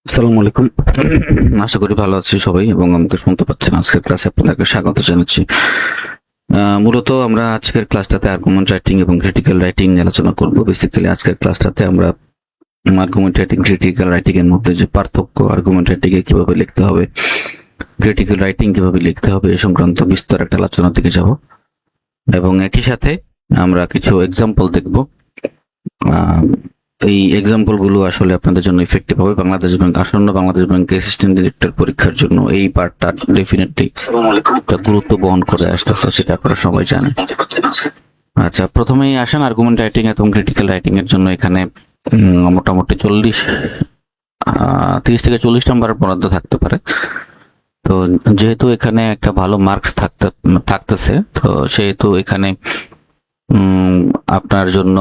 আসসালামু আলাইকুম। আশা করি ভালো আছি সবাই এবং আমাকে শুনতে পাচ্ছেন। আজকের ক্লাসে আপনাদেরকে স্বাগত জানাচ্ছি। মূলত আমরা আজকের ক্লাসটাতে আর্গুমেন্ট রাইটিং এবং ক্রিটিক্যাল রাইটিং নিয়ে আলোচনা করব। বেসিক্যালি আজকের ক্লাসটাতে আমরা আর্গুমেন্ট রাইটিং ক্রিটিক্যাল রাইটিং এর মধ্যে যে পার্থক্য, আর্গুমেন্ট রাইটিং এ কিভাবে লিখতে হবে, ক্রিটিক্যাল রাইটিং কিভাবে লিখতে হবে এই সংক্রান্ত বিস্তর একটা আলোচনার দিকে যাব এবং একই সাথে আমরা কিছু এক্সাম্পল দেখব। এই এক্সাম্পল গুলো আসলে আপনাদের জন্য ইফেক্টিভ হবে। বাংলাদেশ ব্যাংক আসন্ন বাংলাদেশ ব্যাংকের অ্যাসিস্ট্যান্ট ডিরেক্টর পরীক্ষার জন্য এই পার্টটা ডেফিনেটলি একটা গুরুত্ব বহন করে আসতেছে, সেটা আপনারা সবাই জানেন। আচ্ছা, প্রথমেই আসেন আর্গুমেন্ট রাইটিং এবং ক্রিটিক্যাল রাইটিং এর জন্য এখানে মোটামুটি 30 থেকে 40 নম্বরের বরাদ্দ থাকতে পারে। তো যেহেতু এখানে একটা ভালো মার্কস থাকতেছে, তো সেহেতু এখানে আপনার জন্য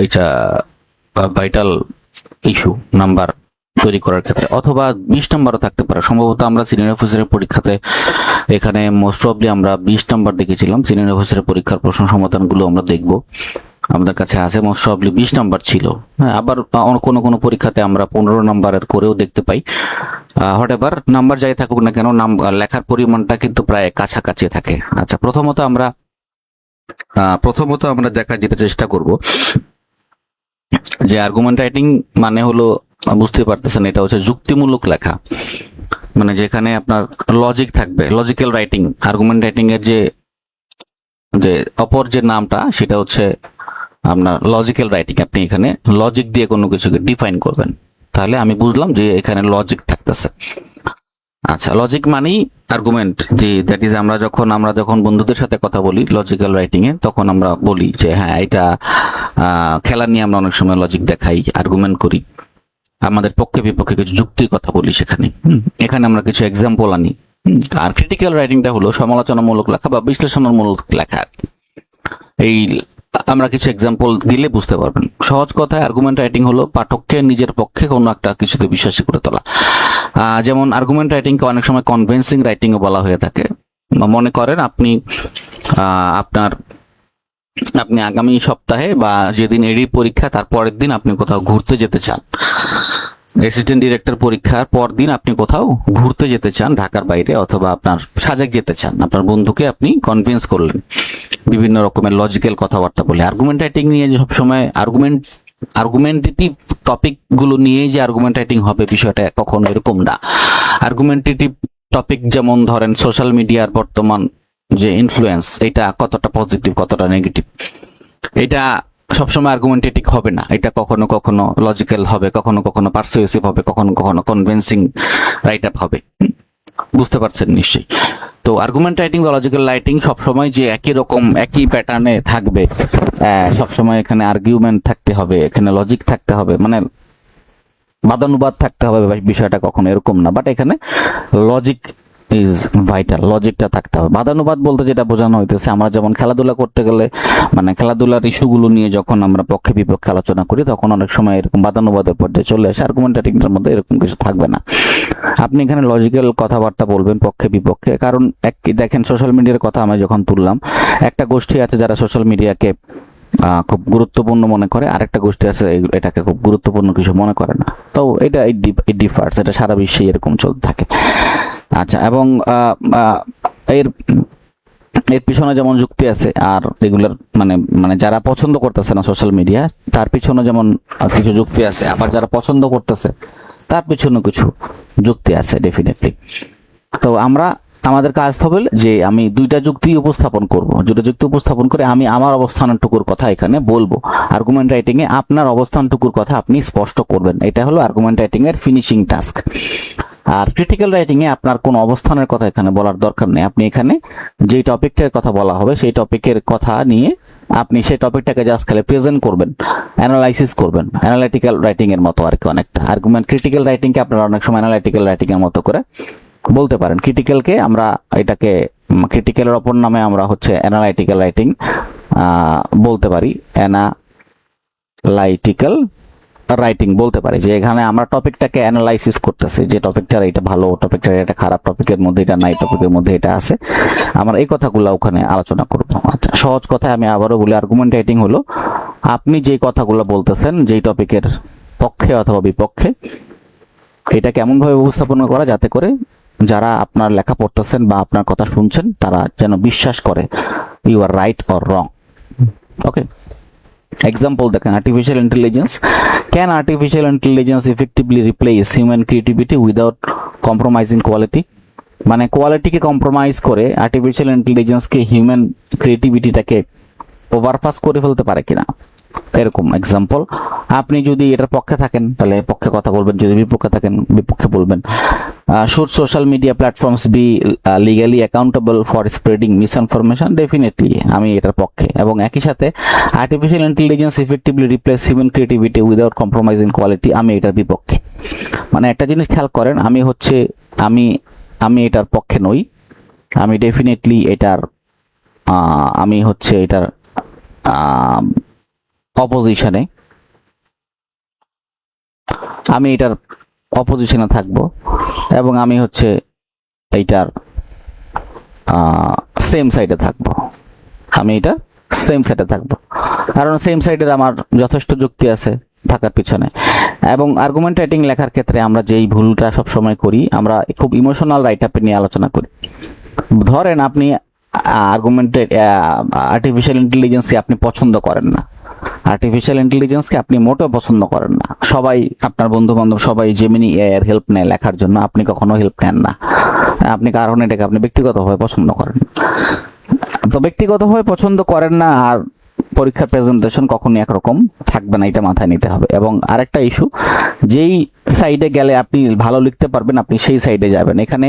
এটা ভাইটাল ইস্যু নাম্বার তৈরি করার ক্ষেত্রে, অথবা 20 নাম্বারও থাকতে পারে। সম্ভবত আমরা সিনিয়র অফিসারের পরীক্ষাতে এখানে মোস্ট অফলি আমরা 20 নাম্বার দেখেছিলাম। সিনিয়র অফিসারের পরীক্ষার প্রশ্ন সমাধানগুলো আমরা দেখব, আমাদের কাছে আছে মোস্ট অফলি 20 নাম্বার ছিল। হ্যাঁ, আবার কোনো পরীক্ষাতে আমরা 15 নাম্বারের করেও দেখতে পাই। হোয়াটএভার নাম্বার যাই থাকুক না কেন, লেখার পরিমাণটা কিন্তু প্রায় কাছাকাছি থাকে। আচ্ছা, প্রথমত আমরা দেখার যেটা চেষ্টা করব যে আর্গুমেন্ট রাইটিং মানে হলো, বুঝতে পারতেছেন, এটা হচ্ছে যুক্তিমূলক লেখা, মানে যেখানে আপনার লজিক থাকবে, লজিক্যাল রাইটিং। আর্গুমেন্ট রাইটিং এর যে অপর যে নামটা সেটা হচ্ছে আপনার লজিক্যাল রাইটিং। আপনি এখানে লজিক দিয়ে কোনো কিছুকে ডিফাইন করবেন, তাহলে আমি বুঝলাম যে এখানে লজিক থাকতেছে। আচ্ছা, লজিক মানেই আর্গুমেন্ট, যে দ্যাট ইজ আমরা যখন বন্ধুদের সাথে কথা বলি লজিক্যাল রাইটিং এ, তখন আমরা বলি যে হ্যাঁ, এটা খেলা নিয়ে আমরা অনেক সময় লজিক দেখাই, আর্গুমেন্ট করি, আমাদের পক্ষে বিপক্ষে কিছু যুক্তির কথা বলি সেখানে। এখানে আমরা কিছু এক্সাম্পল আনি। আর ক্রিটিক্যাল রাইটিংটা হলো সমালোচনামূলক লেখা বা বিশ্লেষণমূলক লেখা। এই আমরা কিছু এক্সাম্পল দিলে বুঝতে পারবেন। সহজ কথায় আর্গুমেন্ট রাইটিং হলো পাঠককে নিজের পক্ষে কোনো একটা কিছুতে বিশ্বাসী করে তোলা। যেমন আর্গুমেন্ট রাইটিংকে অনেক সময় কনভিন্সিং রাইটিংও বলা হয়ে থাকে। মনে করেন আপনি আগামী সপ্তাহে বা যেদিন এডি পরীক্ষা তার পরের দিন আপনি কোথাও ঘুরতে যেতে চান, অ্যাসিস্ট্যান্ট ডিরেক্টর পরীক্ষার পর দিন আপনি কোথাও ঘুরতে যেতে চান ঢাকার বাইরে, অথবা আপনার সাজেক যেতে চান। আপনার বন্ধুকে আপনি কনভিন্স করলেন বিভিন্ন রকমের লজিক্যাল কথাবার্তা বলে। আর্গুমেন্ট রাইটিং নিয়ে যে সবসময় আর্গুমেন্টেটিভ টপিক গুলো নিয়ে যে আর্গুমেন্ট রাইটিং হবে, বিষয়টা কখনো এরকম না। আর্গুমেন্টেটিভ টপিক যেমন ধরেন সোশ্যাল মিডিয়ার বর্তমান যে ইনফ্লুয়েন্স, এটা কতটা পজিটিভ কতটা নেগেটিভ, এটা সবসময় আর্গুমেন্টেটিভ হবে না। এটা কখনো কখনো লজিক্যাল হবে, কখনো কখনো পারসুয়েসিভ হবে, কখনো কখনো কনভিন্সিং রাইট আপ হবে। বুঝতে পারছেন নিশ্চয়ই। তো আর্গুমেন্ট রাইটিং বা লজিক্যাল রাইটিং সবসময় যে একই প্যাটার্নে থাকবে, সবসময় এখানে আর্গুমেন্ট থাকতে হবে, এখানে লজিক থাকতে হবে, মানে বাদানুবাদ থাকতে হবে, বিষয়টা কখনো এরকম না। বাট এখানে লজিক ইজ ভাইটাল, লজিকটা থাকতে হবে। বাদানুবাদ বলতে যেটা বোঝানো হইতেছে, আমরা যেমন খেলাধুলা করতে গেলে, মানে খেলাধুলার ইস্যুগুলো নিয়ে যখন আমরা পক্ষে বিপক্ষে আলোচনা করি, তখন অনেক সময় এরকম বাদানুবাদের পর্যায়ে চলে আসে। আর্গুমেন্টেটিংটার মধ্যে এরকম কিছু থাকবে না। আপনি এখানে লজিক্যাল কথাবার্তা বলবেন পক্ষে বিপক্ষে। কারণ দেখেন, সোশ্যাল মিডিয়ার কথা আমি যখন তুললাম, একটা গোষ্ঠী আছে যারা সোশ্যাল মিডিয়াকে খুব গুরুত্বপূর্ণ মনে করে, আরেকটা গোষ্ঠী আছে এটাকে খুব গুরুত্বপূর্ণ কিছু মনে করে না। তো এটা ডিফার্স, এটা সারা বিশ্বে এরকম চলতে থাকে। আচ্ছা, এবং এর পিছনে যেমন যুক্তি আছে, আর এগুলোর মানে যারা পছন্দ করতেছে না সোশ্যাল মিডিয়া, তার পিছনে যেমন কিছু যুক্তি আছে, আবার যারা পছন্দ করতেছে তার পিছনে কিছু যুক্তি আছে ডেফিনেটলি। তো আমাদের কাজ হবে যে আমি দুইটা যুক্তি উপস্থাপন করব। দুটো যুক্তি উপস্থাপন করে আমি আমার অবস্থানটুকুর কথা এখানে বলবো। আর্গুমেন্ট রাইটিং এ আপনার অবস্থানটুকুর কথা আপনি স্পষ্ট করবেন, এটা হলো আর্গুমেন্ট রাইটিং এর ফিনিশিং টাস্ক। আর ক্রিটিক্যাল রাইটিং এ আপনার কোন অবস্থানের কথা এখানে বলার দরকার নেই। আপনি এখানে যে টপিকটার কথা বলা হবে সেই টপিকের কথা নিয়ে আপনি সেই টপিকটাকে জাস্ট খালি প্রেজেন্ট করবেন, অ্যানালাইসিস করবেন, অ্যানালিটিক্যাল রাইটিং এর মতো আর কি অনেকটা। আর্গুমেন্ট ক্রিটিক্যাল রাইটিং কে আপনারা অনেক সময় অ্যানালিটিক্যাল রাইটিং এর মতো করে বলতে পারেন। ক্রিটিক্যালকে আমরা ক্রিটিক্যালের অপর নামে আমরা হচ্ছে অ্যানালাইটিক্যাল রাইটিং বলতে পারি, অ্যানালাইটিক্যাল রাইটিং বলতে পারি। যে এখানে আমরা টপিকটাকে অ্যানালাইসিস করতেছি, যে টপিকটার এটা ভালো, টপিকটার এটা খারাপ, টপিকের মধ্যে এটা নাই, টপিকের মধ্যে এটা আছে, আমরা এই কথাগুলো ওখানে আলোচনা করব। আচ্ছা, সহজ কথায় আমি আবারও বলি, আর্গুমেন্ট রাইটিং হলো আপনি যে কথাগুলো বলতেছেন, যেই টপিকের পক্ষে অথবা বিপক্ষে, এটা কেমনভাবে উপস্থাপন করা যাতে করে যারা আপনার লেখা পড়তেছেন বা আপনার কথা শুনছেন তারা যেন বিশ্বাস করে you are right or wrong. Okay, example দেখেন, artificial intelligence, can artificial intelligence effectively replace human creativity without compromising quality? মানে কোয়ালিটিকে কম্প্রোমাইজ করে আর্টিফিশিয়াল ইন্টেলিজেন্সকে হিউম্যান ক্রিয়েটিভিটিটাকে ওভারপাস করে ফেলতে পারে কিনা, এরকম এক্সাম্পল। আপনি যদি এটার পক্ষে থাকেন তাহলে পক্ষে কথা বলবেন, যদি বিপক্ষে থাকেন বিপক্ষে বলবেন। Should social media platforms be legally accountable for spreading misinformation? Definitely আমি এটার পক্ষে। এবং একই সাথে artificial intelligence effectively replace human creativity without compromising quality, আমি এটার বিপক্ষে। মানে একটা জিনিস খেয়াল করেন, আমি এটার পক্ষে নই, আমি ডেফিনেটলি এটার এটার অপোজিশনে, আমি এটার অপোজিশনে থাকবো এবং আমি এইটার সেম সাইডে থাকবো। আমি এটা সেম সাইডে থাকবো, কারণ সেম সাইডের আমার যথেষ্ট যুক্তি আছে থাকার পিছনে। এবং আর্গুমেন্ট রাইটিং লেখার ক্ষেত্রে আমরা যেই ভুলটা সবসময় করি, আমরা খুব ইমোশনাল রাইট আপ নিয়ে আলোচনা করি। ধরেন আপনি আর্টিফিশিয়াল ইন্টেলিজেন্সকে আপনি পছন্দ করেন না, আর্টিফিশিয়াল ইন্টেলিজেন্সকে আপনি মোটেও পছন্দ করেন না, সবাই আপনার বন্ধু বান্ধব সবাই জেমিনি এআই এর হেল্প নেয় লেখার জন্য, আপনি কখনো হেল্প নেন না, আপনি কারণ এটাকে আপনি ব্যক্তিগতভাবে পছন্দ করেন। তো ব্যক্তিগতভাবে পছন্দ করেন না আর পরীক্ষার প্রেজেন্টেশন কখনোই একরকম থাকবে না, এটা মাথায় নিতে হবে। এবং আরেকটা ইস্যু, যেই সাইডে গেলে আপনি ভালো লিখতে পারবেন আপনি সেই সাইডে যাবেন। এখানে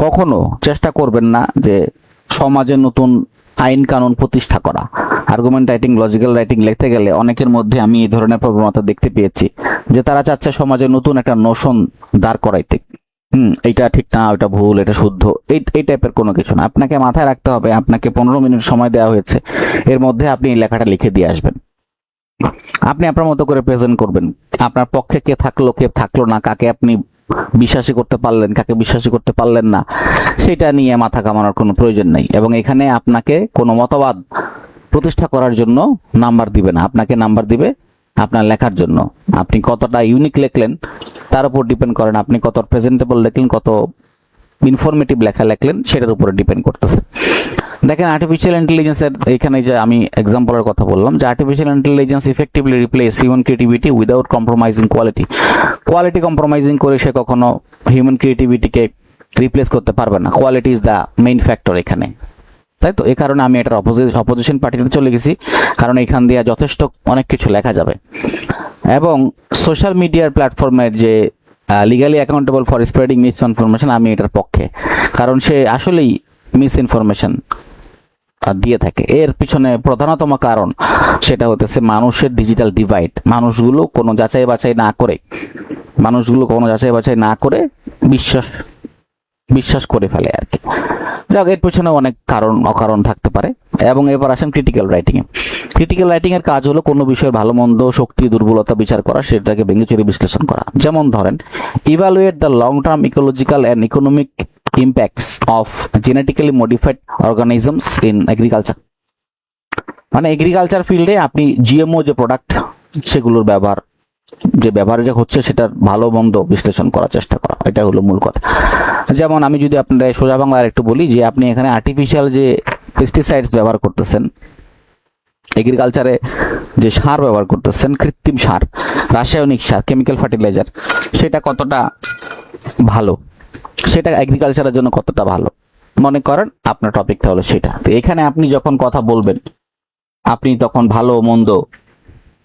কখনো চেষ্টা করবেন না যে সমাজে নতুন আইন কানুন প্রতিষ্ঠা করা। আর্গুমেন্ট রাইটিং, লজিক্যাল রাইটিং লিখতে গেলে অনেকের মধ্যে আমি এই ধরনের প্রবণতা দেখতে পেয়েছি যে তারা চাচ্ছে সমাজে নতুন একটা নোশন দাঁড় করাইতে। এইটা ঠিক না, ওইটা ভুল, এটা শুদ্ধ, এই টাইপের কোনো কিছু না। আপনাকে মাথায় রাখতে হবে আপনাকে 15 মিনিট সময় দেওয়া হয়েছে, এর মধ্যে আপনি এই লেখাটা লিখে দিয়ে আসবেন। আপনি আপনার মতো করে প্রেজেন্ট করবেন, আপনার পক্ষে কে থাকলো না, কাকে আপনি বিশ্বাসী করতে পারলেন, কাকে বিশ্বাসী করতে পারলেন না, সেটা নিয়ে মাথা কামানোর কোনো প্রয়োজন নেই। এবং এখানে আপনাকে কোনো মতবাদ প্রতিষ্ঠা করার জন্য নাম্বার দিবে না, আপনাকে নাম্বার দিবে আপনার লেখার জন্য। আপনি কতটা ইউনিক লিখলেন তার উপর ডিপেন্ড করেন, আপনি কত প্রেজেন্টেবল লিখলেন, কত ইনফরমেটিভ লেখা লিখলেন সেটার উপরে ডিপেন্ড করতেছে। দেখেন আর্টিফিশিয়াল ইন্টেলিজেন্সের এখানে যে আমি এক্সাম্পলের কথা বললাম যে artificial intelligence effectively replace human creativity without compromising quality. Quality compromising করে সে কখনো হিউম্যান ক্রিয়েটিভিটিকে রিপ্লেস করতে পারবে না। Quality is the main factor এখানে, তাই তো? এই কারণে আমি এটার অপোজিশন পার্টিতে চলে গেছি, কারণ এখান দিয়ে যথেষ্ট অনেক কিছু লেখা যাবে। এবং সোশ্যাল মিডিয়ার প্ল্যাটফর্মের যে legally accountable for spreading miss information, আমি এটার পক্ষে, কারণ সে আসলেই মিস ইনফরমেশন দিয়ে থাকে। এর পিছনে প্রধানতম কারণ সেটা হতেছে মানুষের ডিজিটাল ডিভাইড। মানুষগুলো কোনো যাচাই বাছাই না করে বিশ্বাস করে ফেলে আর কি। যাক, এর পিছনে অনেক অকারণ থাকতে পারে। এবং এবার আসেন ক্রিটিক্যাল রাইটিং এ। ক্রিটিক্যাল রাইটিং এর কাজ হলো কোনো বিষয়ের ভালো মন্দ, শক্তি দুর্বলতা বিচার করা, সেটাকে ভেঙে চুরে বিশ্লেষণ করা। যেমন ধরেন, evaluate the long term ecological and economic impacts of genetically modified organisms in agriculture। মানে এগ্রিকালচার ফিল্ডে আপনি জিএমও যে প্রোডাক্ট সেগুলোর ব্যবহার যে হচ্ছে সেটার ভালো মন্দ বিশ্লেষণ করার চেষ্টা করা, এটা হলো মূল কথা। যেমন আমি যদি আপনাদের সোজা বাংলা একটু বলি যে আপনি এখানে আর্টিফিশিয়াল যে পেস্টিসাইডস ব্যবহার করতেছেন, এগ্রিকালচারে যে সার ব্যবহার করতেছেন, কৃত্রিম সার, রাসায়নিক সার, কেমিক্যাল ফার্টিলাইজার, সেটা কতটা ভালো, সেটা এগ্রিকালচারের জন্য কতটা ভালো, মনে করেন আপনার টপিকটা হলো সেটা। তো এখানে আপনি যখন কথা বলবেন, আপনি তখন ভালো মন্দ,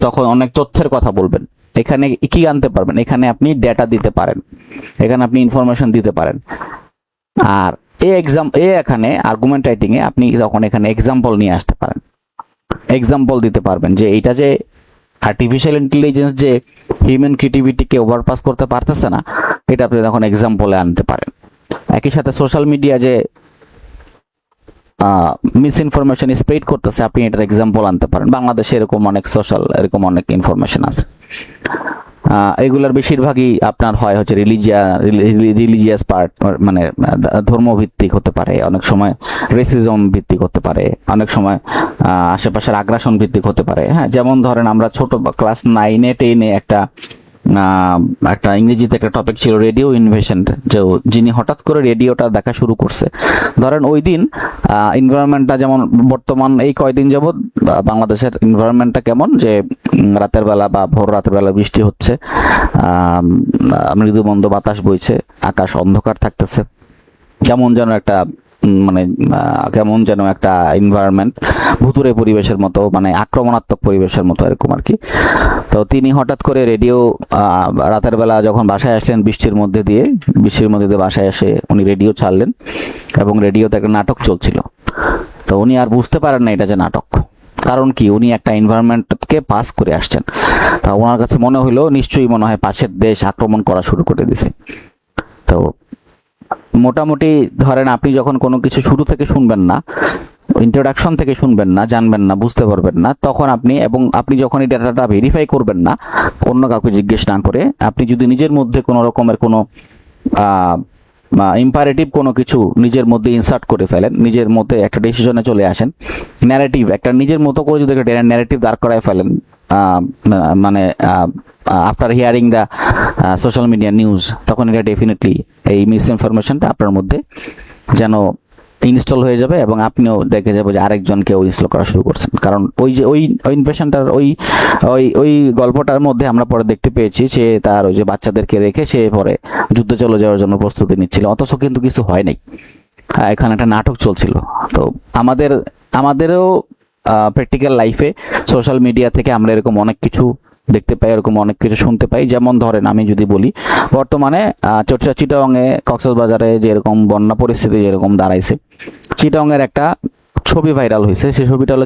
তখন অনেক তথ্যের কথা বলবেন। এখানে কি আনতে পারবেন? এখানে আপনি ডেটা দিতে পারেন, এখানে আপনি ইনফরমেশন দিতে পারেন। আর এখানে আর্গুমেন্ট রাইটিং এ আপনি তখন এখানে এক্সাম্পল নিয়ে আসতে পারেন, এক্সাম্পল দিতে পারবেন যে এটা যে আর্টিফিশিয়াল ইন্টেলিজেন্স যে হিউম্যান ক্রিয়েটিভিটিকে ওভারপাস করতে পারতেছে না, এটা আপনি তখন এক্সাম্পলে আনতে পারেন। একই সাথে সোশ্যাল মিডিয়া যে মিস ইনফরমেশন স্প্রেড করতেছে, আপনি এটার এক্সাম্পল আনতে পারেন। বাংলাদেশে এরকম অনেক ইনফরমেশন আছে। এগুলার বেশিরভাগই আপনার হচ্ছে রিলিজিয়াস পার্ট, মানে ধর্মভিত্তিক হতে পারে, অনেক সময় রেসিজম ভিত্তিক হতে পারে, অনেক সময় আশেপাশের আগ্রাসন ভিত্তিক হতে পারে। হ্যাঁ, যেমন ধরেন আমরা ছোট ক্লাস 9-10 একটা একটা ইংরেজিতে একটা টপিক ছিল রেডিও ইনভেশন, যে যিনি হঠাৎ করে রেডিওটা দেখা শুরু করছে। ধরেন ওই দিন এনভায়রনমেন্টটা যেমন বর্তমান এই কয়দিন যাবৎ বাংলাদেশের এনভায়রনমেন্টটা কেমন, যে রাতের বেলা বা ভোর রাতের বেলা বৃষ্টি হচ্ছে, মৃদুমন্দ বাতাস বইছে, আকাশ অন্ধকার থাকতেছে, কেমন যেন একটা কেমন যেন একটা এনভায়রনমেন্ট, ভুতুরে পরিবেশের মতো, মানে আক্রমণাত্মক পরিবেশের মতো এরকম আর কি। তো তিনি হঠাৎ করে রেডিও, রাতের বেলা যখন বাসায় আসলেন বৃষ্টির মধ্যে দিয়ে বাসায় এসে উনি রেডিও ছাড়লেন, এবং রেডিওতে একটা নাটক চলছিল। তো উনি আর বুঝতে পারেন না এটা যে নাটক, কারণ কি উনি একটা এনভায়রনমেন্টকে পাস করে আসছেন। তা ওনার কাছে মনে হলো নিশ্চয়ই মনে হয় পাশের দেশ আক্রমণ করা শুরু করে দিছে। তো মোটামুটি ধরেন আপনি যখন কোনো কিছু শুরু থেকে শুনবেন না, ইন্ট্রোডাকশন থেকে শুনবেন না, জানবেন না, বুঝতে পারবেন না, তখন আপনি যখন এই ডাটাটা ভেরিফাই করবেন না অন্য কাউকে জিজ্ঞেস না করে, আপনি যদি নিজের মধ্যে কোনো রকমের কোনো ইম্পারেটিভ কোনো কিছু নিজের মধ্যে ইনসার্ট করে ফেলেন, নিজের মধ্যে একটা ডিসিশনে চলে আসেন, ন্যারেটিভ একটা নিজের মতো করে যদি একটা ন্যারেটিভ দাঁড় করায় ফেলেন, after hearing the social media news, তখন এটা ডেফিনেটলি এই মিস ইনফরমেশনটা আপনার মধ্যে যেন ইনস্টল হয়ে যাবে, এবং আপনিও দেখে যাবে যে আরেকজনকে ইনস্টল করা শুরু করছেন। কারণ ওই যে ওই ইনফরমেশনটার ওই গল্পটার মধ্যে আমরা পরে দেখতে পেয়েছি যে তার ওই যে বাচ্চাদেরকে রেখে সে পরে যুদ্ধে চলে যাওয়ার জন্য প্রস্তুতি নিচ্ছিল, অথচ কিন্তু কিছু হয় নাই, এখানে একটা নাটক চলছিল। তো আমাদেরও প্র্যাকটিক্যাল লাইফে সোশ্যাল মিডিয়া থেকে আমরা এরকম অনেক কিছু দেখতে পাই, এরকম অনেক কিছু শুনতে পাই। যেমন ধরেন আমি যদি বলি, বর্তমানে চিটাগংয়ে, কক্সবাজারে যেরকম বন্যা পরিস্থিতি যেরকম দাঁড়াইছে, চিটাগংয়ের একটা ছবি ভাইরাল হয়েছে। সেই ছবিটা হলো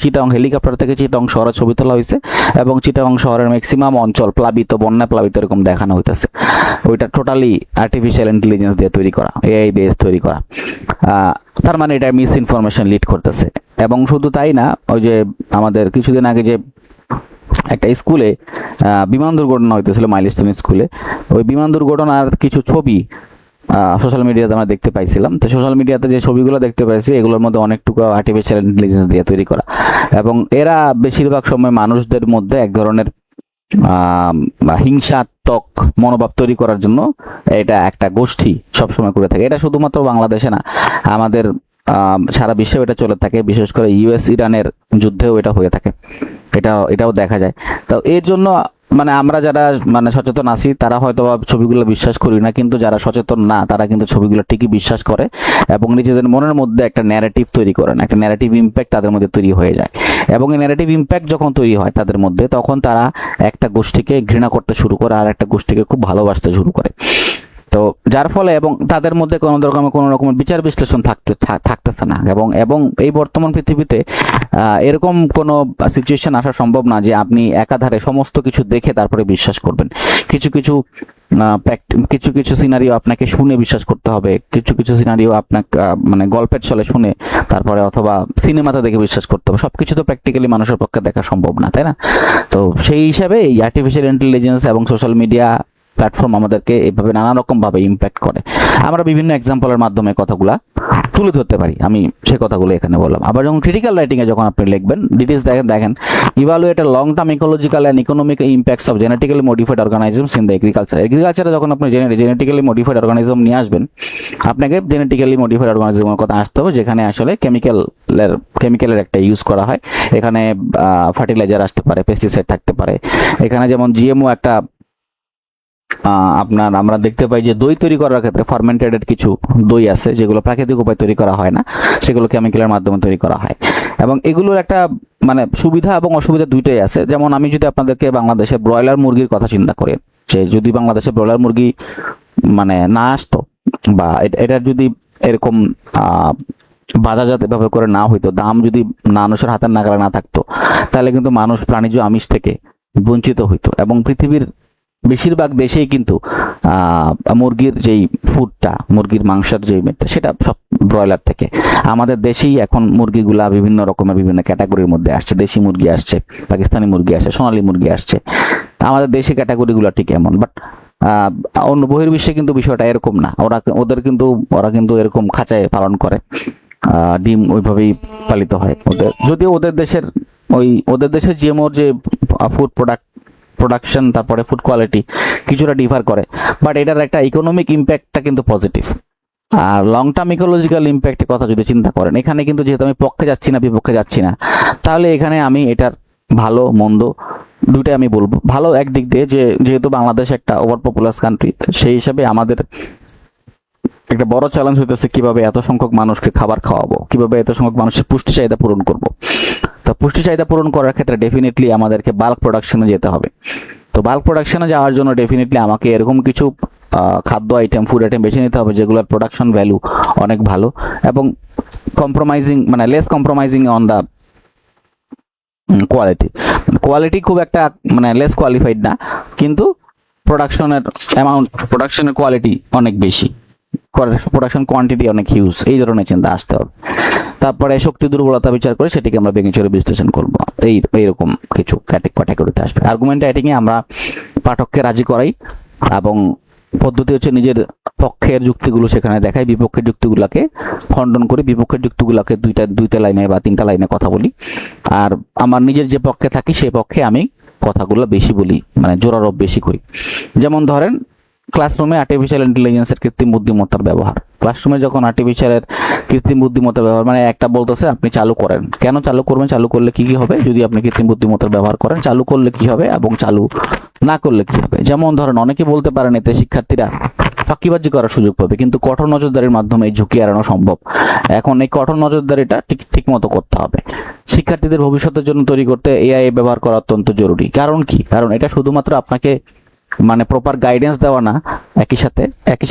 চিটাগং হেলিকপ্টার থেকে চিটাগং শহরের ছবি তোলা হয়েছে, এবং চিটাগং শহরের ম্যাক্সিমাম অঞ্চল প্লাবিত, বন্যা প্লাবিত এরকম দেখানো হইতেছে। ওইটা টোটালি আর্টিফিশিয়াল ইন্টেলিজেন্স দিয়ে তৈরি করা, এআই বেস তৈরি করা। তার মানে এটা মিস ইনফরমেশন লিড করতেছে। এবং শুধু তাই না, ওই যে আমাদের কিছুদিন আগে যে একটা স্কুলে বিমান দুর্ঘটনা হইতেছিল, মাইলস্টোন স্কুলে, ওই বিমান দুর্ঘটনার কিছু ছবি সোশ্যাল মিডিয়াতে আমরা দেখতে পাইছিলাম। তো সোশ্যাল মিডিয়াতে যে ছবিগুলো দেখতে পাইছি এগুলোর মধ্যে অনেকটুকু আর্টিফিশিয়াল ইন্টেলিজেন্স দিয়ে তৈরি করা, এবং এরা বেশিরভাগ সময় মানুষদের মধ্যে এক ধরনের হিংসাত্মক মনোভাব তৈরি করার জন্য এটা একটা গোষ্ঠী সবসময় করে থাকে। এটা শুধুমাত্র বাংলাদেশে না, আমাদের সারা বিশ্বে এটা চলে থাকে, বিশেষ করে ইউএস ইরানের যুদ্ধেও এটা হয়ে থাকে, এটাও দেখা যায়। তো এর জন্য আমরা যারা সচেতন আছি তারা হয়তো ছবিগুলো বিশ্বাস করি না, কিন্তু যারা সচেতন না তারা কিন্তু ছবিগুলো ঠিকই বিশ্বাস করে, এবং নিজেদের মনের মধ্যে একটা ন্যারেটিভ তৈরি করেন, একটা ন্যারেটিভ ইম্প্যাক্ট তাদের মধ্যে তৈরি হয়ে যায়। এবং এই ন্যারেটিভ ইম্প্যাক্ট যখন তৈরি হয় তাদের মধ্যে, তখন তারা একটা গোষ্ঠীকে ঘৃণা করতে শুরু করে আর একটা গোষ্ঠীকে খুব ভালোবাসতে শুরু করে। তো যার ফলে এবং তাদের মধ্যে কোনো রকমের বিচার বিশ্লেষণ থাকতেছে না, এবং এই বর্তমান পৃথিবীতে এরকম কোনো সিচুয়েশন আসা সম্ভব না যে আপনি একাধারে সমস্ত কিছু দেখে তারপরে বিশ্বাস করবেন। কিছু কিছু সিনারিও আপনাকে শুনে বিশ্বাস করতে হবে, কিছু সিনারিও আপনাকে গল্পের ছলে শুনে তারপরে অথবা সিনেমাতে দেখে বিশ্বাস করতে হবে। সবকিছু তো প্র্যাকটিক্যালি মানুষের পক্ষে দেখা সম্ভব না, তাই না? তো সেই হিসাবে এই আর্টিফিশিয়াল ইন্টেলিজেন্স এবং সোশ্যাল মিডিয়া প্ল্যাটফর্ম আমাদেরকে এভাবে নানা রকম ভাবে ইম্প্যাক্ট করে। আমরা বিভিন্ন এক্সাম্পলের মাধ্যমে কথাগুলা তুলে ধরতে পারি, আমি সেই কথাগুলো এখানে বললাম। আবার যখন ক্রিটিক্যাল রাইটিং এ যখন আপনি লিখবেন, ডিটেইলস দেখেন evaluate long term ecological and economic impacts of genetically modified organisms in the এগ্রিকালচারে যখন আপনি জেনেটিক্যালি মডিফাইড অর্গানিজম নিয়ে আসবেন, আপনাকে জেনেটিক্যালি মডিফাইড অর্গানিজমের কথা আসতে হবে, যেখানে আসলে কেমিক্যালের একটা ইউজ করা হয়। এখানে ফার্টিলাইজার আসতে পারে, পেস্টিসাইড থাকতে পারে। এখানে যেমন জিএমও একটা আমরা দেখতে পাই যে দই তৈরি করার ক্ষেত্রে ফার্মেন্টেড কিছু দই আছে যেগুলো প্রাকৃতিক উপায়ে তৈরি করা হয় না, সেগুলো কেমিক্যালের মাধ্যমে তৈরি করা হয়। এবং এগুলোর একটা সুবিধা এবং অসুবিধা দুইটাই আছে। যেমন আমি যদি আপনাদেরকে বাংলাদেশের ব্রয়লার মুরগির কথা চিন্তা করি, যে যদি বাংলাদেশে ব্রয়লার মুরগি না আসতো, বা এটার যদি এরকম বাজারজাত এভাবে করে না হইতো, দাম যদি মানুষের হাতের নাগালে না থাকতো, তাহলে কিন্তু মানুষ প্রাণীজ আমিষ থেকে বঞ্চিত হইতো। এবং পৃথিবীর বেশিরভাগ দেশেই কিন্তু মুরগির যেই ফুডটা, মুরগির মাংসের যে মেটটা, সেটা সব ব্রয়লার থেকে। আমাদের দেশেই এখন মুরগিগুলা বিভিন্ন রকমের বিভিন্ন ক্যাটাগরির মধ্যে আসছে। দেশি মুরগি আসছে, পাকিস্তানি মুরগি আসছে, সোনালী মুরগি আসছে। আমাদের দেশি ক্যাটাগরিগুলো ঠিক এমন, বাট অন্য বহির্বিশ্বে কিন্তু বিষয়টা এরকম না। ওরা কিন্তু এরকম খাঁচায় পালন করে, ডিম ওইভাবেই পালিত হয় ওদের। যদিও ওদের দেশের জিএমওর যে ফুড প্রোডাক্ট প্রোডাকশন, তারপরে ফুড কোয়ালিটি কিছুটা ডিফার করে, বাট এটার একটা ইকোনমিক ইম্প্যাক্টটা কিন্তু পজিটিভ। আর লং টার্ম ইকোলজিক্যাল ইম্প্যাক্টের কথা যদি চিন্তা করেন, এখানে কিন্তু যেহেতু আমি পক্ষে যাচ্ছি না বিপক্ষে যাচ্ছি না, তাহলে এখানে আমি এটার ভালো মন্দ দুইটাই আমি বলবো। ভালো একদিক দিয়ে যে যেহেতু বাংলাদেশ একটা ওভার পপুলাস কান্ট্রি, সেই হিসাবে আমাদের একটা বড় চ্যালেঞ্জ হইতেছে কিভাবে এত সংখ্যক মানুষকে খাবার খাওয়াবো, কিভাবে এত সংখ্যক মানুষের পুষ্টি চাহিদা পূরণ করব। তো পুষ্টি চাহিদা পূরণ করার ক্ষেত্রে ডেফিনেটলি আমাদেরকে বাল্ক প্রোডাকশনে যেতে হবে। তো বাল্ক প্রোডাকশনে যাওয়ার জন্য ডেফিনেটলি আমাকে এরকম কিছু খাদ্য আইটেম, ফুড আইটেম বেছে নিতে হবে যেগুলোর প্রোডাকশন ভ্যালু অনেক ভালো এবং less compromising on the quality খুব একটা লেস কোয়ালিফাইড না, কিন্তু প্রোডাকশনের কোয়ালিটি অনেক বেশি, প্রোডাকশন কোয়ান্টিটি অনেক হিউজ, এই ধরনের চিন্তা আসতে হবে। তারপরে শক্তি দুর্বলতা বিচার করে সেটিকে আমরা ভেঙে চুরে বিশ্লেষণ করব, এইরকম কিছু ক্যাটাগরিতে আসবে। আর্গুমেন্ট রাইটিংয়ে আমরা পাঠককে রাজি করাই এবং পদ্ধতি হচ্ছে নিজের পক্ষের যুক্তিগুলো সেখানে দেখাই, বিপক্ষের যুক্তিগুলোকে খণ্ডন করি, বিপক্ষের যুক্তিগুলোকে দুইটা লাইনে বা তিনটা লাইনে কথা বলি, আর আমার নিজের যে পক্ষে থাকি সেই পক্ষে আমি কথাগুলো বেশি বলি, জোরারোপ বেশি করি। যেমন ধরেন ক্লাসরুমে আর্টিফিশিয়াল ইন্টেলিজেন্সের কৃত্রিম বুদ্ধিমত্তার ব্যবহার। ক্লাসরুমে যখন আর্টিফিশিয়ালের কৃত্রিম বুদ্ধিমত্তার ব্যবহার, একটা বলতেছে আপনি চালু করেন, কেন চালু করবেন, চালু করলে কি হবে, যদি আপনি কৃত্রিম বুদ্ধিমত্তার ব্যবহার করেন, চালু করলে কি হবে এবং চালু না করলে কি হবে। যেমন ধরেন অনেকে বলতে পারেন এতে শিক্ষার্থীরা ফাঁকিবাজি করার সুযোগ পাবে, কিন্তু কঠোর নজরদারির মাধ্যমে এই ঝুঁকি এড়ানো সম্ভব। এখন এই কঠোর নজরদারিটা ঠিক মতো করতে হবে। শিক্ষার্থীদের ভবিষ্যতের জন্য তৈরি করতে এআই ব্যবহার করা অত্যন্ত জরুরি। কারণ কি? কারণ এটা শুধুমাত্র আপনাকে প্রপার গাইডেন্স দেওয়া না, একই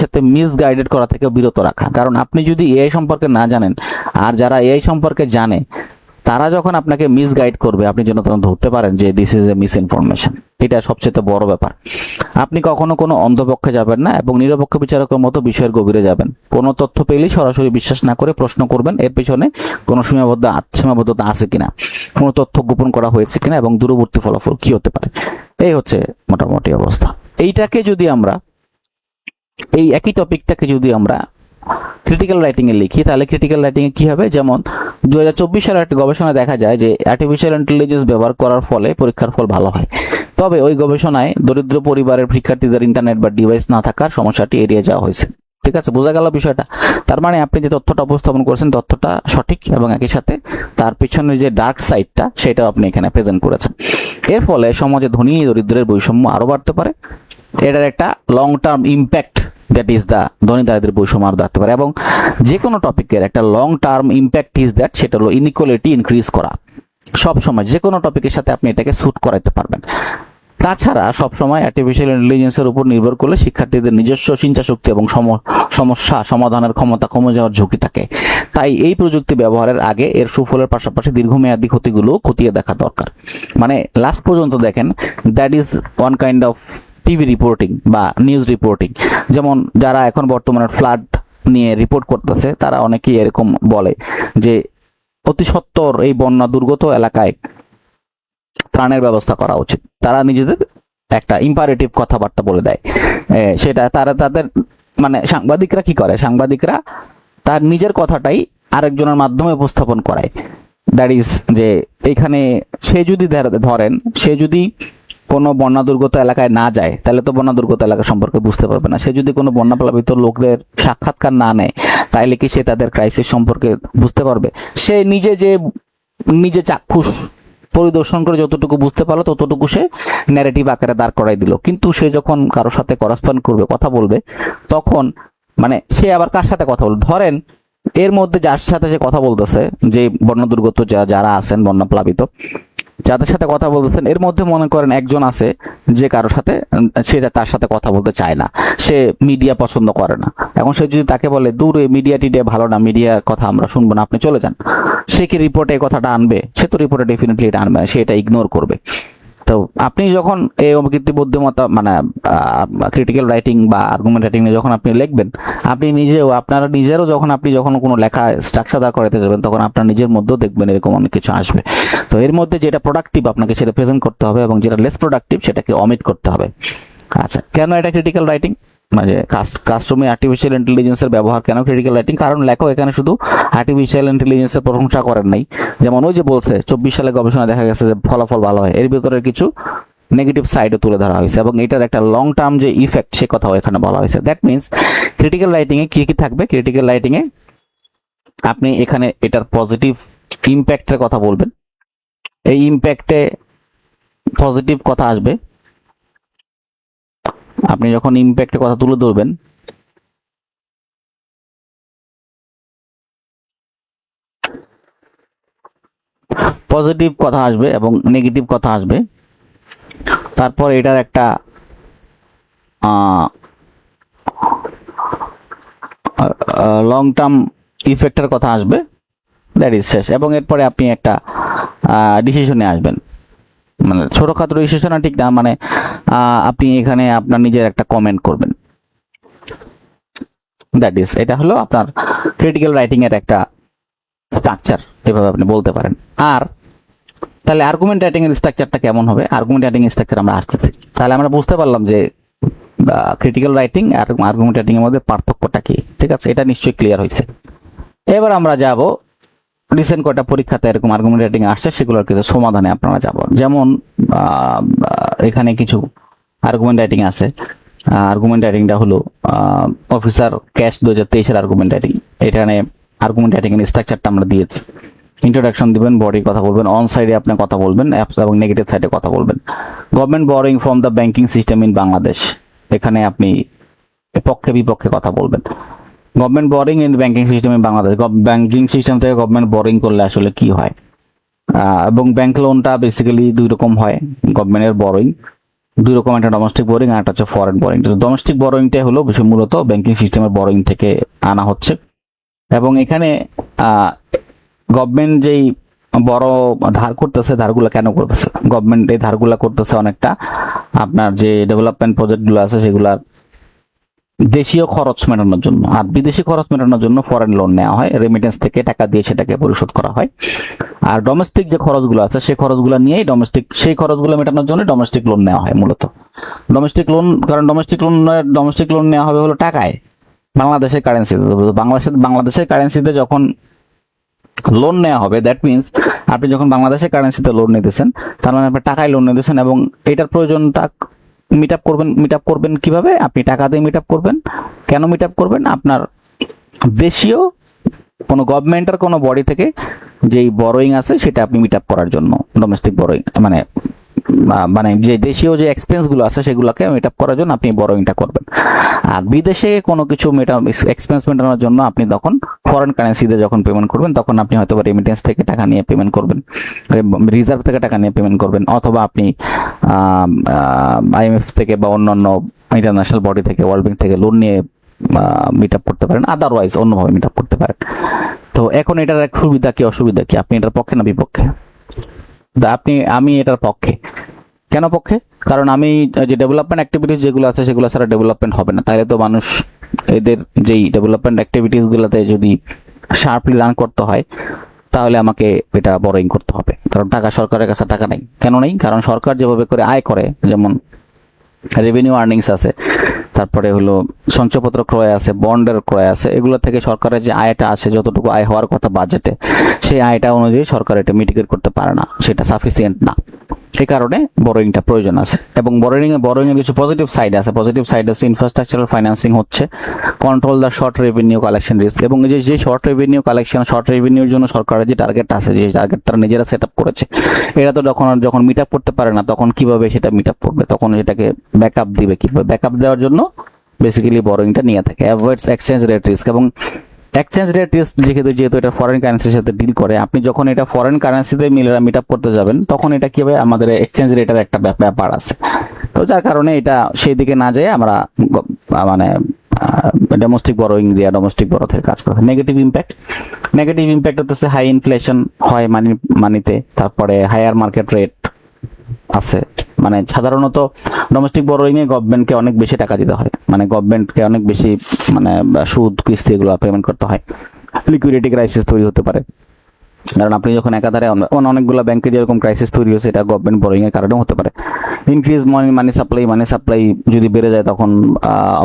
সাথে মিস গাইডেড করা থেকে বিরত রাখা। কারণ আপনি যদি এআই সম্পর্কে না জানেন, আর যারা এআই সম্পর্কে জানে তারা যখন আপনাকে মিস গাইড করবে, আপনি যেন তখন ধরতে পারেন যে this is a miss information. এটা সবচেয়ে বড় ব্যাপার। আপনি কখনো কোনো অন্ধপক্ষে যাবেন না এবং নিরপেক্ষ বিচারকের মতো বিষয়ের গভীরে যাবেন। কোনো তথ্য পেলেই সরাসরি বিশ্বাস না করে প্রশ্ন করবেন এর পেছনে কোনো সীমাবদ্ধতা আছে কিনা, কোনো তথ্য গোপন করা হয়েছে কিনা এবং দূরবর্তী ফলাফল কি হতে পারে। এই হচ্ছে মোটামুটি অবস্থা। এই একই টপিকটাকে যদি আমরা ক্রিটিক্যাল রাইটিং এ লিখি, তাহলে ক্রিটিক্যাল রাইটিং এ কি হবে? যেমন 2024 সালের একটা গবেষণায় দেখা যায় যে আর্টিফিশিয়াল ইন্টেলিজেন্স ব্যবহার করার ফলে পরীক্ষার ফল ভালো হয়। তবে ওই গবেষণায় দরিদ্র পরিবারের শিক্ষার্থীদের ইন্টারনেট বা ডিভাইস না থাকার সমস্যাটি এড়িয়ে যাওয়া হয়েছে। ঠিক আছে, বোঝা গেল বিষয়টা? তার মানে আপনি যে তথ্যটা উপস্থাপন করেছেন তথ্যটা সঠিক এবং একই সাথে তার পিছনে যে ডার্ক সাইডটা সেটাও আপনি এখানে প্রেজেন্ট করেছেন। এর ফলে সমাজে ধনী দরিদ্রের বৈষম্য আরো বাড়তে পারে। এটার একটা long term impact, that is the ধনী দারিদ্রের বৈষম্য আরো বাড়তে পারে। এবং যে কোনো টপিকের একটা long term impact is that, সেটা হলো ইনইকুয়ালিটি ইনক্রিজ করা। সবসময় যে কোনো টপিকের সাথে আপনি এটাকে স্যুট করাইতে পারবেন। তাছাড়া সবসময় আর্টিফিশিয়াল ইন্টেলিজেন্সের উপর নির্ভর করলে শিক্ষার্থীদের নিজস্ব চিন্তা শক্তি এবং সমস্যা সমাধানের ক্ষমতা কমে যাওয়ার ঝুঁকি থাকে। তাই এই প্রযুক্তি ব্যবহারের আগে এর সুফলের পাশাপাশি দীর্ঘমেয়াদী ক্ষতিগুলো খতিয়ে দেখা দরকার। লাস্ট পর্যন্ত দেখেন, that is one kind of TV reporting বা নিউজ রিপোর্টিং। যেমন যারা এখন বর্তমানে ফ্লাড নিয়ে রিপোর্ট করতেছে তারা অনেকেই এরকম বলে যে অতি সত্বর এই বন্যা দুর্গত এলাকায় ত্রাণের ব্যবস্থা করা উচিত। তারা নিজেদের একটা ইম্পারেটিভ কথাবার্তা বলে দেয়। সেটা তাদের সাংবাদিকরা কি করে? সাংবাদিকরা তার নিজের কথাটাই আরেকজনের মাধ্যমে উপস্থাপন করায়। দ্যাট ইজ যে এখানে সে যদি কোনো বন্যা দুর্গত এলাকায় না যায়, তাহলে তো বন্যা দুর্গত এলাকা সম্পর্কে বুঝতে পারবে না। সে যদি কোনো বন্যা প্লাবিত লোকদের সাক্ষাৎকার না নেয়, তাইলে কি সে তাদের ক্রাইসিস সম্পর্কে বুঝতে পারবে? সে নিজে চাক্ষুষ পরিদর্শন করে যতটুকু বুঝতে পারলো ততটুকু সে ন্যারেটিভ আকারে দাঁড় করাই দিল। কিন্তু সে যখন কারোর সাথে করেসপন্ড করবে, কথা বলবে, তখন সে আবার কার সাথে কথা বলবে? ধরেন এর মধ্যে যার সাথে সে কথা বলতেছে, যে বন্যা দুর্গত যারা আছেন, বন্যা প্লাবিত যাদের সাথে কথা বলতেছেন, এর মধ্যে মনে করেন একজন আছে যে কারোর সাথে তার সাথে কথা বলতে চায় না, সে মিডিয়া পছন্দ করে না। এখন সে যদি তাকে বলে দূরে মিডিয়া ভালো না, মিডিয়ার কথা আমরা শুনবো না, আপনি চলে যান, সে কি রিপোর্টে এই কথাটা আনবে? সে তো রিপোর্টে ডেফিনেটলি এটা আনবে না, সে এটা ইগনোর করবে। তো আপনি যখন এই কৃত্রিম বুদ্ধিমত্তা ক্রিটিক্যাল রাইটিং বা আর্গুমেন্ট রাইটিং নিয়ে যখন আপনি লিখবেন, আপনারা নিজেরও যখন কোনো লেখা স্ট্রাকচার দাঁড় করাতে যাবেন, তখন আপনার নিজের মধ্যেও দেখবেন এরকম অনেক কিছু আসবে। তো এর মধ্যে যেটা প্রোডাক্টিভ আপনাকে সেটা প্রেজেন্ট করতে হবে এবং যেটা লেস প্রোডাক্টিভ সেটাকে অমিট করতে হবে। আচ্ছা, কেন এটা ক্রিটিক্যাল রাইটিং? ক্লাসরুমে আর্টিফিশিয়াল ইন্টেলিজেন্সের ব্যবহার কেন ক্রিটিক্যাল রাইটিং? কারণ লেখক এখানে শুধু আর্টিফিশিয়াল ইন্টেলিজেন্সের প্রশংসা করেন নাই। যেমন ওই যে বলছে 24 সালে গবেষণা দেখা গেছে যে ফলাফল ভালো হয়, এর ভিতরে কিছু নেগেটিভ সাইডও তুলে ধরা হয়েছে এবং এটার একটা লং টার্ম যে ইফেক্ট সে কথাও এখানে বলা হয়েছে। দ্যাট মিনস ক্রিটিক্যাল রাইটিংয়ে কি কি থাকবে? ক্রিটিক্যাল রাইটিংয়ে আপনি এখানে এটার পজিটিভ ইম্প্যাক্টের কথা বলবেন, এই ইম্প্যাক্টে পজিটিভ কথা আসবে। আপনি যখন ইম্প্যাক্টের কথা তুলে ধরবেন পজিটিভ কথা আসবে এবং নেগেটিভ কথা আসবে। তারপর এটার একটা লং টার্ম ইফেক্টের কথা আসবে, দ্যাট ইজ শেষ। এবং এরপরে আপনি একটা ডিসিশনে আসবেন, মানে ছোটখাটো ডিসিশন ঠিক না, মানে আপনি এখানে আপনার নিজের একটা কমেন্ট করবেন, দ্যাট ইজ। এটা হলো আপনার ক্রিটিক্যাল রাইটিং এর একটা স্ট্রাকচার, এভাবে আপনি বলতে পারেন। আর তাহলে আর্গুমেন্ট রাইটিং এর স্ট্রাকচারটা কেমন হবে? আর্গুমেন্ট রাইটিং এর স্ট্রাকচার আমরা আসতেছি, তাহলে আমরা বুঝতে পারলাম যে ক্রিটিক্যাল রাইটিং আর আর্গুমেন্ট রাইটিং এর মধ্যে পার্থক্যটা কি। ঠিক আছে, এটা নিশ্চয়ই ক্লিয়ার হয়েছে। এবার আমরা যাব রিসেন্ট কয়টা পরীক্ষাতে এরকম আর্গুমেন্ট রাইটিং আসছে সেগুলোর কিছু সমাধানে আপনারা যাব। যেমন এখানে কিছু আর্গুমেন্ট রাইটিং আছে। আর্গুমেন্ট রাইটিংটা হলো অফিসার ক্যাশ 2023 এর আর্গুমেন্ট রাইটিং। এখানে আর্গুমেন্ট রাইটিং এর স্ট্রাকচারটা আমরা দিয়েছি। ইন্ট্রোডাকশন দিবেন, বডি কথা বলবেন, অন সাইডে আপনি কথা বলবেন এবং নেগেটিভ সাইডে কথা বলবেন। Government borrowing from the banking system in Bangladesh, এখানে আপনি পক্ষে বিপক্ষে কথা বলবেন। Government borrowing in banking system in Bangladesh, banking system থেকে গভর্নমেন্ট বরোইং করলে আসলে কি হয়। এবং ব্যাংক লোনটা বেসিক্যালি দুই রকম হয়, গভর্নমেন্টের বরোইং দুই রকম, একটা ডোমেস্টিক বরোইং আর একটা হচ্ছে ফরেন বরোইং। ডোমেস্টিক বরোইংটা হলো মূলত ব্যাংকিং সিস্টেমের বরোইং থেকে আনা হচ্ছে। এবং এখানে গভর্নমেন্ট যেই বড় ধার করতেছে, ধারগুলো কেন করতেছে? গভর্নমেন্ট এই ধারগুলো করতেছে অনেকটা আপনার যে ডেভেলপমেন্ট প্রজেক্টগুলো আছে সেগুলার দেশীয় খরচ মেটানোর জন্য, আর বিদেশি খরচ মেটানোর জন্য ফরেন লোন নেওয়া হয়, রেমিটেন্স থেকে টাকা দিয়ে সেটাকে পরিশোধ করা হয়। আর ডোমেস্টিক যে খরচগুলো আছে সেই খরচগুলো নিয়েই সেই খরচগুলো মেটানোর জন্য ডোমেস্টিক লোন নেওয়া হয় মূলত। ডোমেস্টিক লোন, কারণ ডোমেস্টিক লোন নেওয়া হবে হলো টাকায়, বাংলাদেশের কারেন্সিতে। বাংলাদেশের কারেন্সিতে যখন লোন নেওয়া হবে, দ্যাট মিনস আপনি যখন বাংলাদেশের কারেন্সিতে লোন নিতেছেন তার মানে আপনি টাকায় লোন নিতেছেন। এবং এটার প্রয়োজনটা মিট আপ করবেন কিভাবে? আপনি টাকা দিয়ে মিট আপ করবেন। কেন মিট আপ করবেন? আপনার দেশীয় কোনো গভর্নমেন্টের কোনো বডি থেকে যেই বরোইং আছে সেটা আপনি মিট আপ করার জন্য ডোমেস্টিক বরোইং, মানে যে দেশীয় যে এক্সপেন্সগুলো আছে সেগুলোকে মিট আপ করার জন্য আপনি বরোইংটা করবেন। আর বিদেশে কোনো কিছু এক্সপেন্স মেটানোর জন্য আপনি তখন ফরেন কারেন্সিতে যখন পেমেন্ট করবেন তখন আপনি হয়তো রেমিটেন্স থেকে টাকা নিয়ে পেমেন্ট করবেন, রিজার্ভ থেকে টাকা নিয়ে পেমেন্ট করবেন, অথবা আপনি IMF থেকে বা অন্যান্য ইন্টারন্যাশনাল বডি থেকে, ওয়ার্ল্ড ব্যাংক থেকে লোন নিয়ে মিট আপ করতে পারেন, আদারওয়াইজ অন্যভাবে মিট আপ করতে পারেন। তো এখন এটার এক সুবিধা কি অসুবিধা কি? আপনি এটার পক্ষে না বিপক্ষে? আমি এটার পক্ষে। কেন পক্ষে? কারণ আমি যে ডেভেলপমেন্ট অ্যাক্টিভিটিস যেগুলো আছে সেগুলো ছাড়া ডেভেলপমেন্ট হবে না। তাহলে তো মানুষ এদের যেই ডেভেলপমেন্ট অ্যাক্টিভিটিস গুলোতে যদি শার্পলি রান করতে হয় তাহলে আমাকে এটা বরোইং করতে হবে, কারণ টাকা সরকারের কাছে টাকা নেই। কেন নেই? কারণ সরকার যেভাবে করে আয় করে, যেমন রেভিনিউ আর্নিংস আছে, তারপরে হলো সঞ্চয়পত্র ক্রয় আছে, বন্ডের ক্রয় আছে, এগুলো থেকে সরকারের যে আয়টা আছে, যতটুকু আয় হওয়ার কথা বাজেটে, সেই আয়টা অনুযায়ী সরকার এটা মিটিগেট করতে পারে না, সেটা সাফিসিয়েন্ট না। এই কারণে বরোইংটা প্রয়োজন আছে। এবং বরোইং এর কিছু পজিটিভ সাইড আছে। পজিটিভ সাইড আছে ইনফ্রাস্ট্রাকচারাল ফাইন্যান্সিং হচ্ছে, control the short revenue collection risk. এবং যে শর্ট রেভিনিউর জন্য সরকারের যে টার্গেট আছে, যে টার্গেট তারা নিজেরা সেট আপ করেছে, এটা তো যখন মিট আপ করতে পারে না তখন কিভাবে সেটা মিট আপ করবে? তখন এটাকে ব্যাকআপ দিবে কিভাবে? ব্যাকআপ দেওয়ার জন্য বেসিক্যালি বরোইংটা নিয়ে থাকে। Avoids exchange rate risk. এবং এক্সচেঞ্জ রেট রিস্ক যেহেতু এটা ফরেন কারেন্সির সাথে ডিল করে, আপনি যখন এটা ফরেন কারেন্সিতে মিট আপ করতে যাবেন তখন এটা কি হবে? আমাদের এক্সচেঞ্জ রেটের একটা ব্যাপার আছে। তো যার কারণে এটা সেই দিকে না যায় আমরা মানে ডোমেস্টিক বরোইং দিয়ে ডোমেস্টিক বড় থেকে কাজ করে। নেগেটিভ ইম্প্যাক্ট হচ্ছে হাই ইনফ্লেশন হয় মানিতে, তারপরে হায়ার মার্কেট রেট আছে। মানে সাধারণত ডোমেস্টিক বরোইং এ গভর্নমেন্টকে অনেক বেশি টাকা দিতে হয়, মানে গভর্নমেন্টকে অনেক বেশি সুদ কিস্তি এগুলো পেমেন্ট করতে হয়। লিকুইডিটি ক্রাইসিস তৈরি হতে পারে, কারণ আপনি যখন একাধারে অনেকগুলো ব্যাংকে যেরকম ক্রাইসিস তৈরি হয়েছে এটা গভর্নমেন্ট বরোইং এর কারণেও হতে পারে। ইনক্রিজ মানি সাপ্লাই যদি বেড়ে যায় তখন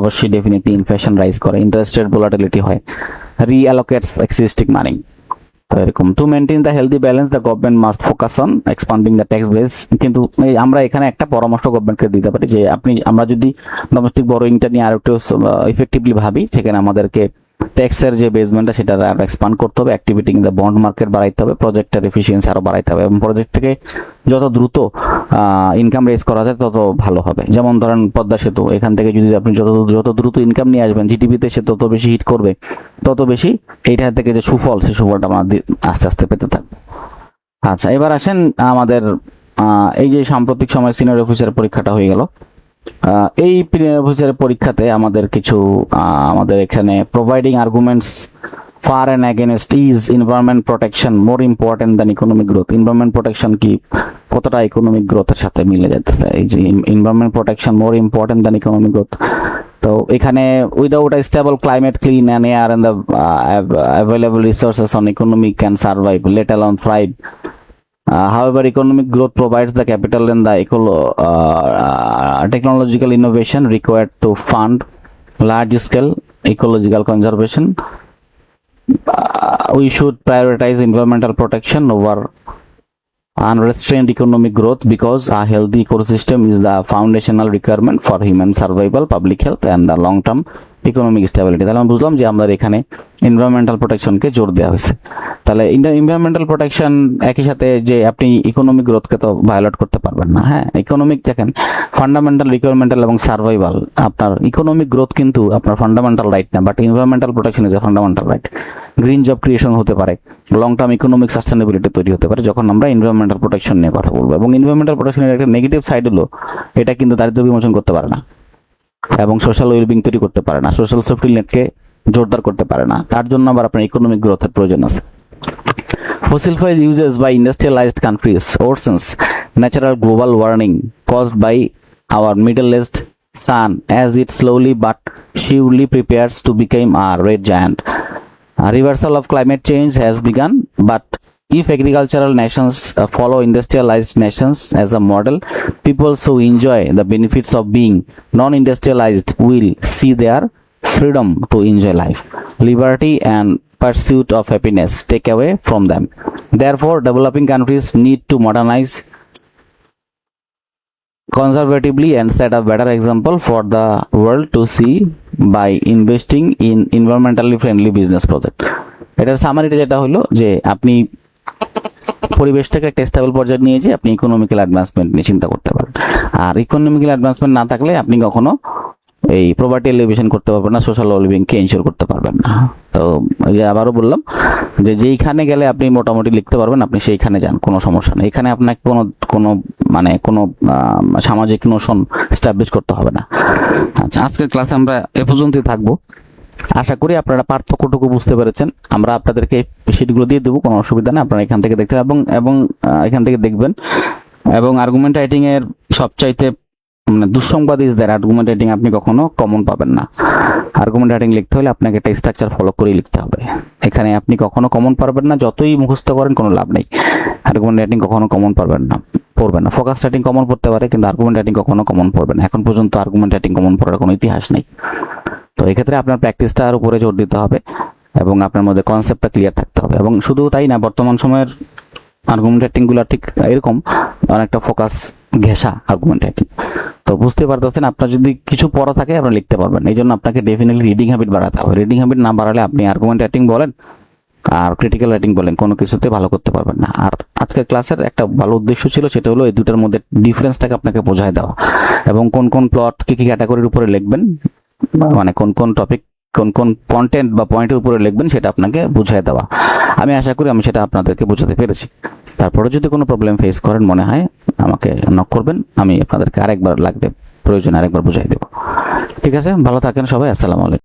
অবশ্যই ডেফিনেটলি ইনফ্লেশন রাইজ করে, ইন্টারেস্ট রেট ভোলাটিলিটি হয়, রিঅ্যালোকেটস এক্সিস্টিং মানি। তো এরকম to maintain the healthy balance the government must focus on expanding the tax base. কিন্তু আমরা এখানে একটা পরামর্শ গভর্নমেন্টকে দিতে পারি যে আমরা যদি ডোমেস্টিক বরোয়িংটা নিয়ে আর একটু ইফেক্টিভলি ভাবি, সেখানে আমাদেরকে ট্যাক্সের যে বেসমেন্টটা সেটা এক্সপান্ড করতে হবে, activity in the bond market বাড়াইতে হবে, প্রজেক্টের এফিসিয়েন্সি আরো বাড়াইতে হবে, এবং প্রজেক্ট থেকে যত দ্রুত ইনকাম রেজ করা যায় তত ভালো হবে। যেমন ধরেন পদ্মা সেতু, এখান থেকে যদি আপনি যত দ্রুত ইনকাম নিয়ে আসবেন জিডিপিতে, সে তত বেশি হিট করবে, তত বেশি এইটা থেকে যে সুফল, সেই সুফলটা আমরা আস্তে আস্তে পেতে থাকবো। আচ্ছা, এবার আসেন আমাদের এই যে সাম্প্রতিক সময় সিনিয়র অফিসার পরীক্ষাটা হয়ে গেল। এই সিনিয়র অফিসারের পরীক্ষাতে আমাদের কিছু আমাদের এখানে providing arguments for and against is environment protection more important than economic growth. Environment protection কি কতটা ইকোনমিক গ্রোথের সাথে মিলে যাচ্ছে, এই যে environment protection more important than economic growth. তো এখানে without a stable climate, clean and air and the available resources on economy can survive, let alone thrive. However, economic growth provides the capital and the technological innovation required to fund large-scale ecological conservation. We should prioritize environmental protection over unrestrained economic growth because a healthy ecosystem is the foundational requirement for human survival, public health, and the long-term economic stability. তাহলে আমরা বুঝলাম যে আমাদের এখানে environmental প্রোটেকশনকে জোর দেওয়া হয়েছে। তাহলে এনভায়রনমেন্টাল প্রোটেকশন একই সাথে যে আপনি ইকোনমিক গ্রোথকে তো ভায়োলেট করতে পারবেন না। হ্যাঁ, ইকোনমিক দেখেন ফান্ডামেন্টাল, রিকোয়ারমেন্টাল এবং সার্ভাইভাল। আপনার ইকোনমিক গ্রোথ কিন্তু আপনার ফান্ডামেন্টাল রাইট না, but environmental protection is a fundamental right. Green job creation হতে পারে, লং টার্ম ইকোনমিক সাস্টেনেবিলিটি তৈরি হতে পারে যখন আমরা এনভায়রনমেন্টাল প্রোটেকশন নিয়ে কথা বলবো। এবং এনভায়রনমেন্টাল প্রোটেকশনের একটা নেগেটিভ সাইড হলো এটা কিন্তু দারিদ্র্য বিমোচন করতে পারে না এবং সোশ্যাল ওয়েলবিং তৈরি করতে পারে না, সোশ্যাল সেফটি নেটকে জোরদার করতে পারে না। তার জন্য আবার আপনার ইকোনমিক গ্রোথের প্রয়োজন আছে। Fossil fuel uses by industrialized countries worsens natural global warming caused by our middle-aged sun as it slowly but surely prepares to become a red giant. A reversal of climate change has begun, but if agricultural nations follow industrialized nations as a model, people who enjoy the benefits of being non-industrialized will see their freedom to enjoy life, liberty and pursuit of happiness take away from them. Therefore, developing countries need to modernize conservatively and set a better example for the world to see by investing in environmentally friendly business project. এটার সামারিটা যেটা হলো যে আপনি পরিবেশটাকে একটা stable পর্যায়ে নিয়ে যে আপনি ইকোনমিক্যাল অ্যাডভান্সমেন্ট নিয়ে চিন্তা করতে পারেন। আর ইকোনমিক্যাল অ্যাডভান্সমেন্ট না থাকলে আপনি কখনো এই প্রপার্টি এলিভেশন করতে পারবেন না, সোশ্যাল ওয়েলবিংকে এনশিওর করতে পারবেন না। তো এই যে আবারও বললাম যে যেইখানে গেলে আপনি মোটামুটি লিখতে পারবেন আপনি সেইখানে যান, কোনো সমস্যা নেই। এখানে আপনাকে কোনো সামাজিক নোশন এস্টাবলিশ করতে হবে না। আচ্ছা, আজকের ক্লাসে আমরা এ পর্যন্তই থাকবো। আশা করি আপনারা পার্থক্যটুকু বুঝতে পেরেছেন। আমরা আপনাদেরকে শিটগুলো দিয়ে দেবো, কোনো অসুবিধা নেই, আপনারা এখান থেকে দেখতে এবং এখান থেকে দেখবেন। এবং আর্গুমেন্ট রাইটিং এর সবচাইতে দুঃসংবাদ ইজ দ্যাট আর্গুমেন্ট রাইটিং আপনি কখনো কমন পাবেন না। আর্গুমেন্ট রাইটিং লিখতে হলে আপনাকে একটা স্ট্রাকচার ফলো করেই লিখতে হবে। এখানে আপনি কখনো কমন পারবেন না, যতই মুখস্থ করেন কোনো লাভ নেই। আর্গুমেন্ট রাইটিং কখনো কমন পড়বেন না। ফোকাস রাইটিং কমন পড়তে পারে, কিন্তু আর্গুমেন্ট রাইটিং কখনো কমন পড়বে না। এখন পর্যন্ত আর্গুমেন্ট রাইটিং কমন পড়ার কোনো ইতিহাস নেই। তো এক্ষেত্রে আপনার প্র্যাকটিসটার উপরে জোর দিতে হবে এবং আপনার মধ্যে কনসেপ্টটা ক্লিয়ার থাকতে হবে। এবং শুধু তাই না, বর্তমান সময়ের আর্গুমেন্ট রাইটিংগুলো ঠিক এরকম অনেকটা ফোকাস ঘেঁষা আর্গুমেন্ট রাইটিং। তো বুঝতে পারতেছেন, আপনার যদি কিছু পড়া থাকে আপনি লিখতে পারবেন। এই জন্য আপনাকে ডেফিনেটলি রিডিং হ্যাবিট বাড়াতে হবে। রিডিং হ্যাবিট না বাড়ালে আপনি আর্গুমেন্ট রাইটিং বলেন আর ক্রিটিক্যাল রাইটিং বলেন কোনো কিছুতে ভালো করতে পারবেন না। আর আজকের ক্লাসের একটা ভালো উদ্দেশ্য ছিল, সেটা হলো এই দুটার মধ্যে ডিফারেন্সটাকে আপনাকে বোঝায় দেওয়া এবং কোন কোন প্লট কি কি ক্যাটাগরির উপরে লিখবেন, মানে কোন কোন টপিক কোন কোন কন্টেন্ট বা পয়েন্টের উপরে লিখবেন সেটা আপনাকে বুঝিয়ে দেওয়া। আমি আশা করি আমি সেটা আপনাদেরকে বোঝাতে পেরেছি। তারপরে যদি কোনো প্রবলেম ফেস করেন মনে হয় আমাকে নক করবেন, আমি আপনাদেরকে আরেকবার লাগবে প্রয়োজন আরেকবার বুঝাই দেব। ঠিক আছে, ভালো থাকেন সবাই, আসসালামু আলাইকুম।